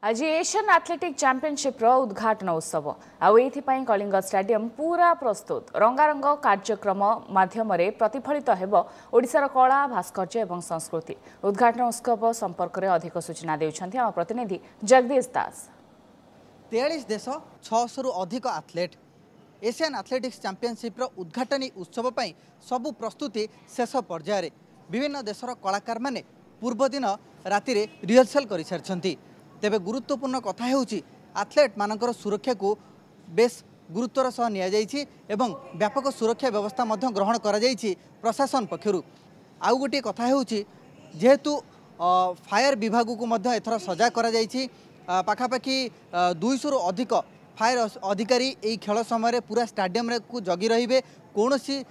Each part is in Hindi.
आज एशियन एथलेटिक चैंपियनशिप उद्घाटन उत्सव आईपाई कलिंग स्टेडियम पूरा प्रस्तुत रंगारंग कार्यक्रम माध्यम प्रतिफलित होशार कला भास्कर्य और संस्कृति। उद्घाटन उत्सव संपर्क में अधिक सूचना देउछन्ति आम प्रतिनिधि जगदीश दास। 43 देश 600 रु अधिक एथलेट एशियन एथलेटिक्स चैंपियनशिप उद्घाटनी उत्सव पर सबु प्रस्तुति शेष पर्यायर विभिन्न देशर कलाकार माने पूर्व दिन राति रिहर्सल कर सारी। तेबे गुरुत्वपूर्ण कथा हेउची एथलेट मानकर सुरक्षा को बेस गुरुत्वर सह निया जाइछि एवं व्यापक सुरक्षा व्यवस्था मध्य ग्रहण करा जाइछि प्रशासन पक्षरु। आउ गोटे कथा हेउची जेहेतु फायर विभाग को मध्य एथर सजा करा जाइछि पाखापाखि 200 रु अधिक फायर अधिकारी यही खेल समय पूरा स्टाडियम को जगी रहिबे कौनसी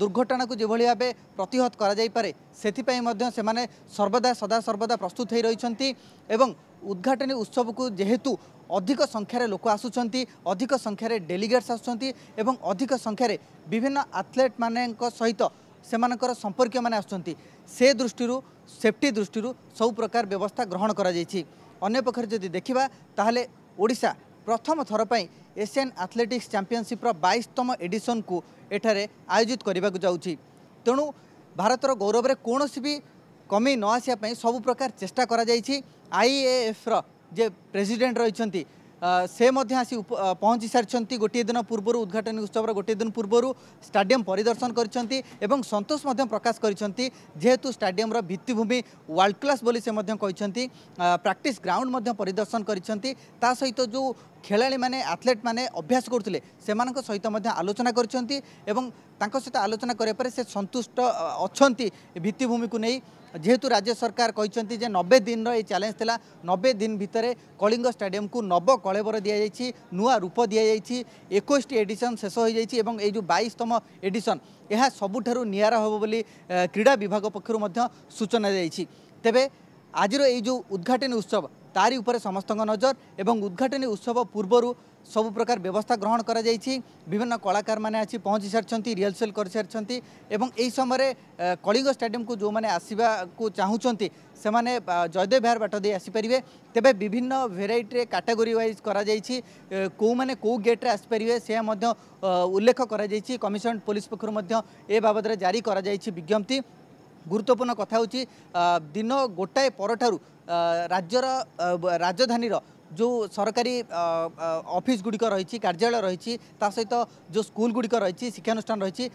दुर्घटना को जेभली भाव प्रतिहत करा जाई पारे सेथिपई मध्य सेमाने सर्वदा सदा सर्वदा प्रस्तुत हो रही एवं उद्घाटनी उत्सव को जेहेतु अधिक संख्यार लोक आसुचंती अधिक संख्यार डेलीगेट्स आसुचंती एवं अधिक संख्यार विभिन्न एथलेट मानक सहित सेमानकर संपर्क माने आसुचंती से दृष्टि सेफ्टी दृष्टि सब प्रकार व्यवस्था ग्रहण करा जाइछि। अन्य पक्षर जदि देखिबा ताहले ओडिशा प्रथम थर पर एशियन एथलेटिक्स चैंपियनशिप 22तम एडिशन को एठारे आयोजित करने को जाउछि। तेणु भारतर गौरव में कौन भी कमी न आसापी सबु प्रकार चेष्टा करा जाइछि। आईएएफ जे प्रेसिडेंट रही से मध्य आसी पहुँची सारी गोटे दिन पूर्व उद्घाटन उत्सव गोटे दिन पूर्व स्टाडियम परिदर्शन करछंती एवं संतोष मध्य प्रकाश करछंती जेहेतु स्टाडियम भित्तिभूमि वर्ल्ड क्लास बोली से मध्य कहछंती प्रैक्टिस ग्राउंड मध्य परिदर्शन करछंती ता सहित जो खेलाड़ी माने एथलेट माने अभ्यास करथिले सेमानक सहित मध्य आलोचना करछंती एवं तांको सहित आलोचना करे पर से संतुष्ट अछंती भित्तिभूमि को नहीं जेहेतु राज्य सरकार कहते जे 90 दिन ये चैलेंज थिला 90 दिन भितर कलिंग स्टेडियम को नव कलेबर दि जाइछि नुआ रूप दि जाइछि 21 एडिशन शेष हो जाइछि एवं ए जो 22तम एडिशन यह सबुठारु नियारा होबो बोली क्रीड़ा विभाग पक्षरु मध्य सूचना जाइछि। तेबे आजिर ये जो उद्घाटनी उत्सव तारी उपरे समस्त नजर एवं उद्घाटनी उत्सव पूर्वर सबु प्रकार व्यवस्था ग्रहण करा जाइछि। विभिन्न कलाकार माने आछि पहुँची सारी रिहर्सल कर सारी एवं यही समय कलिंग स्टेडियम को जो मैंने आसवा को चाहूँगी से मैंने जयदेव बिहार बाट दे आसीपारे तेबे विभिन्न भेराइटी कैटेगरी वाइज करा जाइछि को माने को गेट्रे आसीपारे से उल्लेख करा जाइछि। कमिशन पुलिस पक्षरु मध्य ए बाबद जारी करा जाइछि विज्ञप्ति। गुरुत्वपूर्ण कथा होछि दिन गोटाए परठारु राज्यर राजधानी जो सरकारी ऑफिस गुड़िक रही कार्यालय रही सहित जो स्कूल गुड़िक रही शिक्षानुष्ठान रही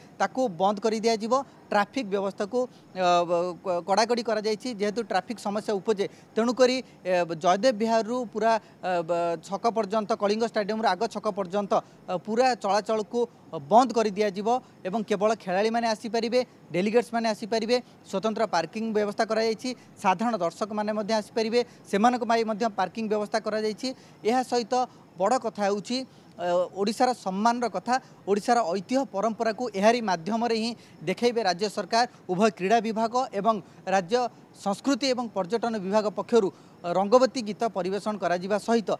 बंद कर दिया जिवो। ट्रैफिक व्यवस्था को कड़ाकड़ी करा जाइछि जेहेतु ट्रैफिक समस्या उपजे तेणुक जयदेव बिहार पूरा छक पर्यंत कलिंग स्टेडियम आग छक पर्यंत पूरा चलाचल को बंद कर दिया जिवो एवं केवल खेलाड़ी माने आसीपारे डेलीगेट्स माने आसीपारे स्वतंत्र पार्किंग व्यवस्था करा जाइछि साधारण दर्शक माने मध्य आसीपारे सेमानक माई मध्य पार्किंग व्यवस्था करा जाइछि। एहा सहित बड़ कथा होउछि ओडिशार सम्मान कथा ओडिशार ऐतिह्य परंपरा को एहारी माध्यम ही देखेबे राज्य सरकार उभय क्रीड़ा विभाग एवं राज्य संस्कृति एवं पर्यटन विभाग पक्षरु रंगवती गीत परिवेशन करा जिबा सहित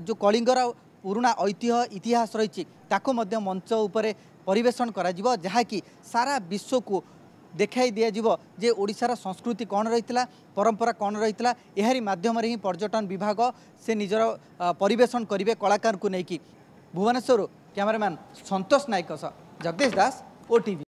जो कलिंगर पुराना ऐतिह्य इतिहास रही ताको मध्य मंच उपरे परिवेशन करा जिवो जहाँकि सारा विश्व को देखाई दिया जिवो जे ओडिशार संस्कृति कौन रही परंपरा कौन रही एहारी माध्यम ही पर्यटन विभाग से निजर परिवेशन करेंगे कलाकार को लेकिन। भुवनेश्वर कैमरामैन संतोष नायक जगदीश दास ओटीवी।